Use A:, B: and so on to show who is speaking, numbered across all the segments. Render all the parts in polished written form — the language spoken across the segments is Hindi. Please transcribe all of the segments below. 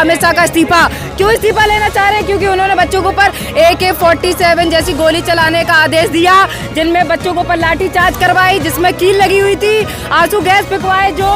A: अमित शाह का इस्तीफा। क्यों इस्तीफा लेना चाह रहे हैं? क्योंकि उन्होंने बच्चों के ऊपर AK-47 जैसी गोली चलाने का आदेश दिया, जिनमें बच्चों के ऊपर लाठीचार्ज करवाई, जिसमें कील लगी हुई थी, आंसू गैस फेंकवाए जो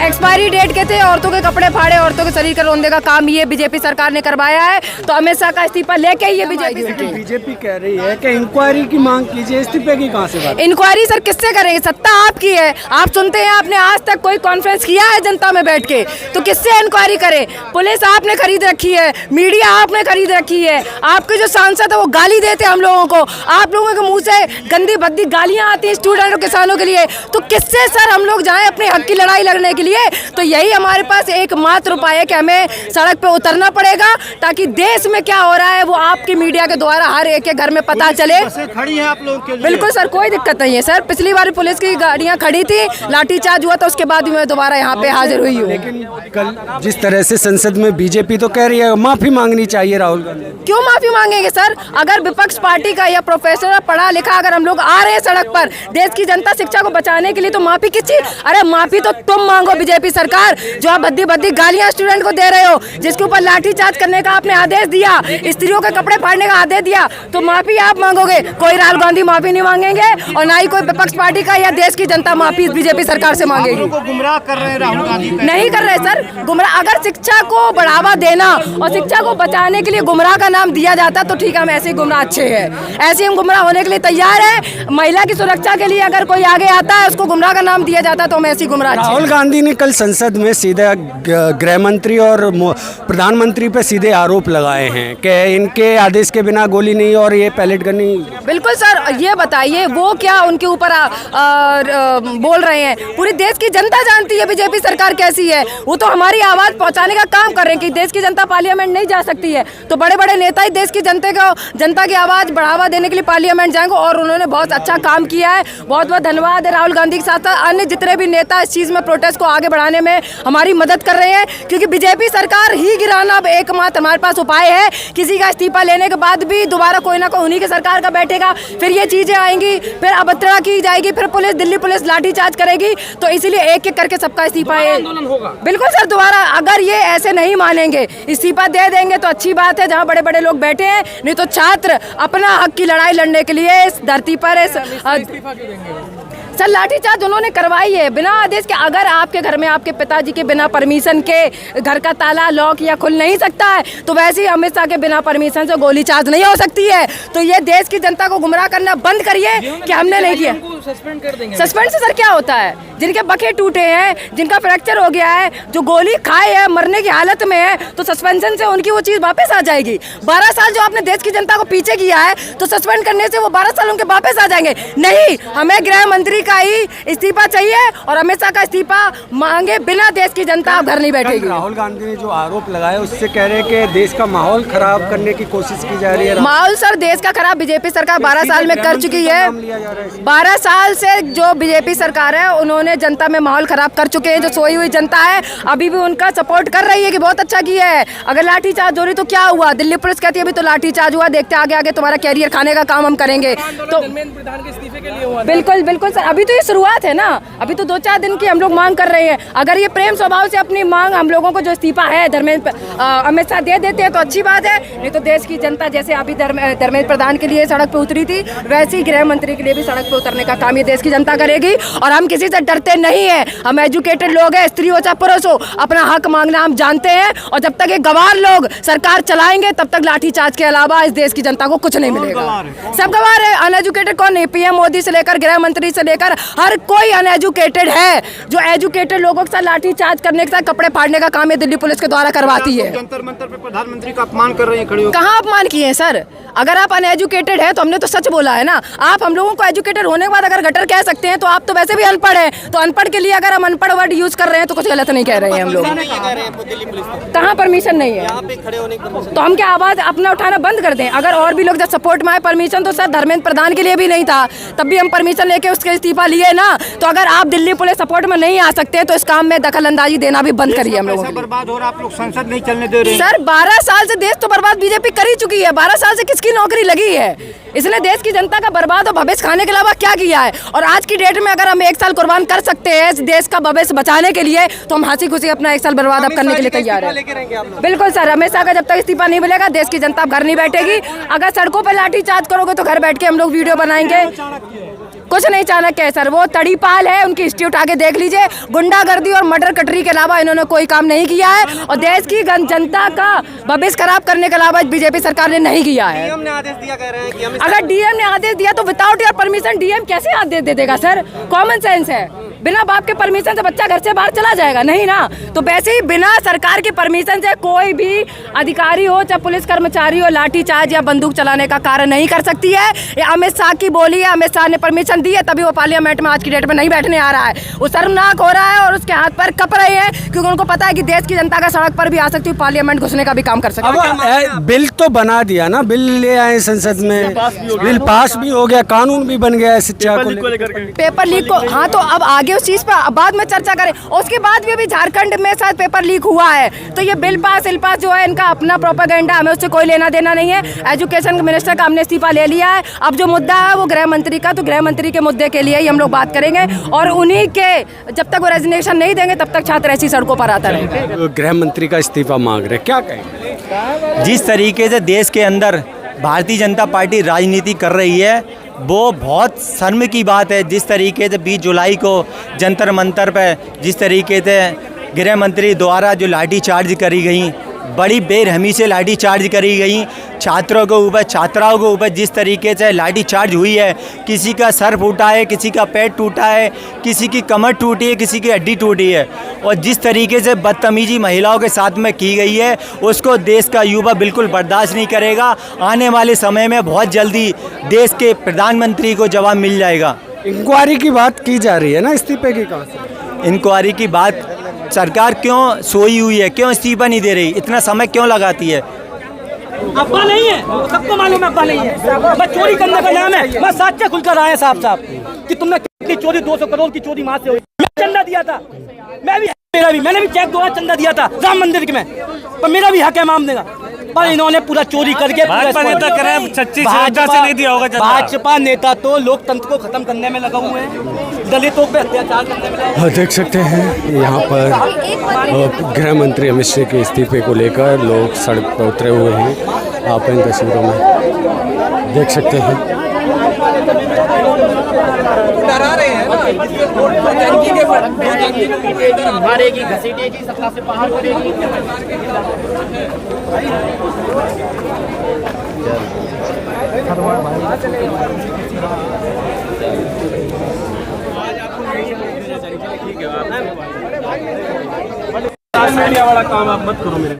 A: एक्सपायरी डेट के थे, औरतों के कपड़े फाड़े, औरतों के शरीर का रौंदने का काम ये बीजेपी सरकार ने करवाया है। तो अमित शाह का इस्तीफा लेके ही ये
B: बीजेपी कह रही है कि इंक्वायरी की मांग कीजिए, इस्तीफे की कहां से बात?
A: इंक्वायरी सर किससे करेंगे? सत्ता आपकी है, आप सुनते हैं, आपने आज तक कोई कॉन्फ्रेंस किया है जनता में बैठ के? तो किससे इंक्वायरी करें? पुलिस आपने खरीद रखी है, मीडिया आपने खरीद रखी है, आपके जो सांसद है वो गाली देते हैं हम लोगों को, आप लोगों के मुंह से गंदी भद्दी गालियां आती हैं स्टूडेंट और किसानों के लिए। तो किससे सर हम लोग जाएं अपने हक की लड़ाई लड़ने के लिए? तो यही हमारे पास एकमात्र उपाय है कि हमें सड़क पे उतरना पड़ेगा, ताकि देश में क्या हो रहा है वो आपकी मीडिया के द्वारा हर एक के घर में पता चले।
B: खड़ी है आप लोगों के लिए?
A: बिल्कुल सर, कोई दिक्कत नहीं है सर। पिछली बार पुलिस की गाड़ियां खड़ी थी, लाठीचार्ज हुआ था, उसके बाद भी मैं दोबारा यहाँ पे हाजिर हुई हूँ।
B: लेकिन कल जिस तरह से संसद में बीजेपी तो कह रही है माफी मांगनी चाहिए राहुल गांधी,
A: क्यों माफी मांगेंगे सर? अगर विपक्ष पार्टी का या प्रोफेसर पढ़ा लिखा अगर हम लोग आ रहे हैं सड़क पर देश की जनता शिक्षा को बचाने के लिए, तो माफी किस चीज? अरे माफी तो तुम मांगो बीजेपी सरकार, जो आप भद्दी भद्दी गालियां स्टूडेंट को दे रहे हो, जिसके ऊपर लाठीचार्ज करने का आपने आदेश दिया, स्त्रियों के कपड़े फाड़ने का आदेश दिया, तो माफी आप मांगोगे। कोई राहुल गांधी माफी नहीं मांगेंगे और ना ही कोई विपक्ष पार्टी का या देश की जनता माफी बीजेपी सरकार से मांगेगी।
B: गुमराह कर रहे हैं राहुल गांधी?
A: नहीं कर रहे सर गुमराह। अगर शिक्षा को बढ़ावा देना और शिक्षा को बचाने के लिए गुमराह का नाम दिया जाता तो ठीक है, हम ऐसे ही गुमराह अच्छे हैं, ऐसे हम गुमराह होने के लिए तैयार है। महिला की सुरक्षा के लिए अगर कोई आगे आता है उसको गुमराह का नाम दिया जाता तो हम ऐसे ही गुमराह।
B: राहुल गांधी ने कल संसद में सीधे गृह मंत्री और प्रधानमंत्री पे सीधे आरोप लगाए हैं कि इनके आदेश के बिना गोली नहीं और ये पैलेट गन नहीं।
A: बिल्कुल सर, ये बताइए वो क्या उनके ऊपर बोल रहे हैं? पूरी देश की जनता जानती है बीजेपी सरकार कैसी है। वो तो हमारी आवाज पहुंचाने का काम कर रहे हैं कि देश की जनता पार्लियामेंट नहीं जा सकती है, तो बड़े बड़े नेता ही देश की जनता की आवाज बढ़ावा देने के लिए पार्लियामेंट जाएंगे, और उन्होंने बहुत अच्छा काम किया है। बहुत बहुत धन्यवाद है राहुल गांधी के साथ साथ अन्य जितने भी नेता इस चीज में प्रोटेस्ट को आगे बढ़ाने में हमारी मदद कर रहे हैं, क्योंकि बीजेपी सरकार ही गिराना अब एकमात्र हमारे पास उपाय है। किसी का इस्तीफा लेने के बाद भी दोबारा कोई ना कोई उन्हीं की सरकार का बैठेगा, फिर ये चीजें आएंगी, फिर अभद्रता की जाएगी, फिर पुलिस दिल्ली पुलिस लाठीचार्ज करेगी। तो इसीलिए एक एक करके सबका इस्तीफा है। बिल्कुल सर, दोबारा अगर ये ऐसे नहीं मानेंगे, इस्तीफा दे देंगे तो अच्छी बात है, जहाँ बड़े बड़े लोग बैठे हैं, नहीं तो छात्र अपना हक की लड़ाई लड़ने के लिए इस धरती पर सर लाठीचार्ज उन्होंने करवाई है बिना आदेश के। अगर आपके घर में आपके पिताजी के बिना परमिशन के घर का ताला लॉक या खुल नहीं सकता है, तो वैसे ही अमित शाह के बिना परमिशन से गोली चार्ज नहीं हो सकती है। तो ये देश की जनता को गुमराह करना बंद करिए कि हमने नहीं किया।
C: सस्पेंड कर देंगे।
A: सस्पेंड से सर क्या होता है? जिनके बखे टूटे हैं, जिनका फ्रैक्चर हो गया है, जो गोली खाए है, मरने की हालत में है, तो सस्पेंशन से उनकी वो चीज वापस आ जाएगी। 12 साल जो आपने देश की जनता को पीछे किया है, तो सस्पेंड करने से वो 12 साल उनके वापस आ जाएंगे। नहीं, हमें गृह मंत्री का ही इस्तीफा चाहिए और अमित शाह का इस्तीफा मांगे बिना देश की जनता घर नहीं बैठेगी।
B: राहुल गांधी ने जो आरोप लगाया उससे कह रहे हैं कि देश का माहौल खराब करने की कोशिश की जा रही है।
A: माहौल सर देश का खराब बीजेपी सरकार 12 साल में कर चुकी है। 12 साल से जो बीजेपी सरकार है उन्होंने जनता में माहौल खराब कर चुके हैं। जो सोई हुई जनता है अभी भी उनका सपोर्ट कर रही है कि बहुत अच्छा किया है। अगर लाठीचार्ज हो रही तो क्या हुआ? दिल्ली पुलिस कहती है अभी तो लाठीचार्ज हुआ, देखते आगे आगे तुम्हारा कैरियर खाने का काम हम करेंगे। तो बिल्कुल बिल्कुल सर, अभी तो ये शुरुआत है ना, अभी तो 2-4 दिन की हम लोग मांग कर रहे हैं। अगर ये प्रेम स्वभाव से अपनी मांग हम लोगों को जो इस्तीफा है धर्मेंद्र अमित शाह दे देते हैं तो अच्छी बात है, नहीं तो देश की जनता जैसे अभी धर्मेंद्र प्रधान के लिए सड़क पे उतरी थी, वैसे ही गृह मंत्री के लिए भी सड़क पे उतरने का काम ये देश की जनता करेगी। और हम किसी से डरते नहीं है, हम एजुकेटेड लोग हैं, स्त्री हो चाहे पुरुष हो, अपना हक मांगना हम जानते हैं। और जब तक ये गवार लोग सरकार चलाएंगे तब तक लाठीचार्ज के अलावा इस देश की जनता को कुछ नहीं मिलेगा। सब गवार है, अनएजुकेटेड कौन नहीं? PM मोदी से लेकर गृह मंत्री से लेकर हर कोई अनएजुकेटेड है। जो एजुकेटेड लोगों के साथ लाठीचार्ज करने के साथ कपड़े फाड़ने का काम है दिल्ली पुलिस के द्वारा करवाती है।
B: जंतर मंतर पे प्रधानमंत्री का अपमान कर रही है, खड़ी हो।
A: कहाँ अपमान किए हैं सर? अगर आप अनएजुकेटेड है तो हमने तो सच बोला है ना। आप हम लोगों को एजुकेटेड होने के बाद अगर गटर कह सकते हैं तो आप तो वैसे भी अनपढ़ हैं, तो अनपढ़ के लिए अगर हम अनपढ़ वर्ड यूज कर रहे हैं तो कुछ गलत नहीं कह रहे हैं हम लोग। कहाँ परमिशन नहीं है? तो हम क्या आवाज अपना उठाना बंद कर दें? अगर और भी लोग जब सपोर्ट में आए परमिशन, तो सर धर्मेंद्र प्रधान के लिए भी नहीं था, तब भी हम परमिशन लेके उसके इस्तीफा लिए ना। तो अगर आप दिल्ली पुलिस सपोर्ट में नहीं आ सकते तो इस काम में दखल अंदाजी देना भी बंद करिए। हम लोग
B: बर्बाद हो रहा, आप लोग संसद नहीं चलने दे रहे
A: सर। 12 साल से देश तो बर्बाद बीजेपी कर ही चुकी है। 12 साल से किसकी नौकरी लगी है? इसने देश की जनता का बर्बाद और भविष्य खाने के अलावा क्या किया किया है। और आज की डेट में अगर हम 1 साल कुर्बान कर सकते हैं इस देश का भविष्य बचाने के लिए, तो हम हंसी खुशी अपना 1 साल बर्बाद अब करने के लिए तैयार है। बिल्कुल सर, रमेश शाह का जब तक इस्तीफा नहीं मिलेगा देश की जनता घर नहीं बैठेगी। अगर सड़कों पर लाठी चार्ज करोगे तो घर बैठ के हम लोग वीडियो बनाएंगे। कुछ नहीं चाणक्य है सर, वो तड़ीपाल है, उनकी हिस्ट्री उठा के देख लीजिए। गुंडागर्दी और मर्डर कटरी के अलावा इन्होंने कोई काम नहीं किया है और देश की जनता का भविष्य खराब करने के अलावा बीजेपी सरकार ने नहीं किया है।
C: डीएम ने आदेश दिया, कह रहे हैं कि हम
A: अगर डीएम ने आदेश दिया तो विदाउट योर परमिशन डीएम कैसे आदेश दे देगा सर? कॉमन सेंस है, बिना बाप के परमिशन से बच्चा घर से बाहर चला जाएगा नहीं ना। तो वैसे ही बिना सरकार की परमिशन से कोई भी अधिकारी हो चाहे पुलिस कर्मचारी हो लाठीचार्ज या बंदूक चलाने का कार्य नहीं कर सकती है। ये अमित शाह की बोली है, अमित शाह ने परमिशन दी है तभी वो पार्लियामेंट में आज की डेट में नहीं बैठने आ रहा है। वो शर्मनाक हो रहा है और उसके हाथ पर कप रहे हैं क्योंकि उनको पता है कि देश की जनता का सड़क पर भी आ सकती है, पार्लियामेंट घुसने का भी काम कर सकती है।
B: बिल तो बना दिया ना, बिल ले आए संसद में, बिल पास भी हो गया, कानून भी बन गया है शिक्षा को लेकर।
A: पेपर लीक को, हाँ तो अब आगे उस चीज़ पर बाद में चर्चा करें। उसके बाद भी अभी झारखंड में शायद पेपर लीक हुआ है, तो ये बिल पास जो है इनका अपना प्रोपेगेंडा, हमें उससे कोई लेना देना नहीं है। एजुकेशन मिनिस्टर का हमने इस्तीफा ले लिया है। अब जो मुद्दा है वो गृह मंत्री का, तो गृह मंत्री के मुद्दे के लिए ही हम लोग बात करेंगे और उन्हीं के जब तक वो रेजिग्नेशन नहीं देंगे तब तक छात्र ऐसी सड़कों पर आता रहेगा।
B: गृह मंत्री का इस्तीफा मांग रहे, क्या कहेंगे?
D: जिस तरीके से देश के अंदर भारतीय जनता पार्टी राजनीति कर रही है वो बहुत शर्म की बात है। जिस तरीके से 20 जुलाई को जंतर मंतर पर जिस तरीके से गृह मंत्री द्वारा जो लाठी चार्ज करी गई, बड़ी बेरहमी से लाठी चार्ज करी गई, छात्रों के ऊपर छात्राओं के ऊपर जिस तरीके से लाठी चार्ज हुई है, किसी का सर फूटा है, किसी का पेट टूटा है, किसी की कमर टूटी है, किसी की हड्डी टूटी है, और जिस तरीके से बदतमीजी महिलाओं के साथ में की गई है उसको देश का युवा बिल्कुल बर्दाश्त नहीं करेगा। आने वाले समय में बहुत जल्दी देश के प्रधानमंत्री को जवाब मिल जाएगा।
B: इंक्वायरी की बात की जा रही है ना, इस्तीफे की कहाँ से?
D: इंक्वायरी की बात सरकार क्यों सोई हुई है, क्यों इस्तीफा नहीं दे रही, इतना समय क्यों लगाती है?
E: अब्बा नहीं है, सबको मालूम है अब्बा नहीं है। बस चोरी करने का नाम है, बस साक्ष्य खुलकर आए साहब कि तुमने कितनी चोरी, 200 करोड़ की चोरी वहाँ से हुई। मैं चंदा दिया था, मैंने भी चेक 2 लाख चंदा दिया था राम मंदिर में, पर मेरा भी हक है मामले का। पर इन्होंने पूरा चोरी करके
F: भाजपा नेता कह रहे हैं सच्ची श्रद्धा से नहीं दिया होगा चंदा।
E: भाजपा नेता तो लोकतंत्र को खत्म करने में लगा हुए हैं, दलितों पे अत्याचार करने में लगा।
B: देख सकते हैं यहाँ पर गृह मंत्री अमित शाह के इस्तीफे को लेकर लोग सड़क पर उतरे हुए हैं। आप इन तस्वीरों में देख सकते हैं।
E: मारेगी, घसीटेगी, सत्ता से बाहर करेगी।
F: मीडिया वाला काम आप मत करो मेरे।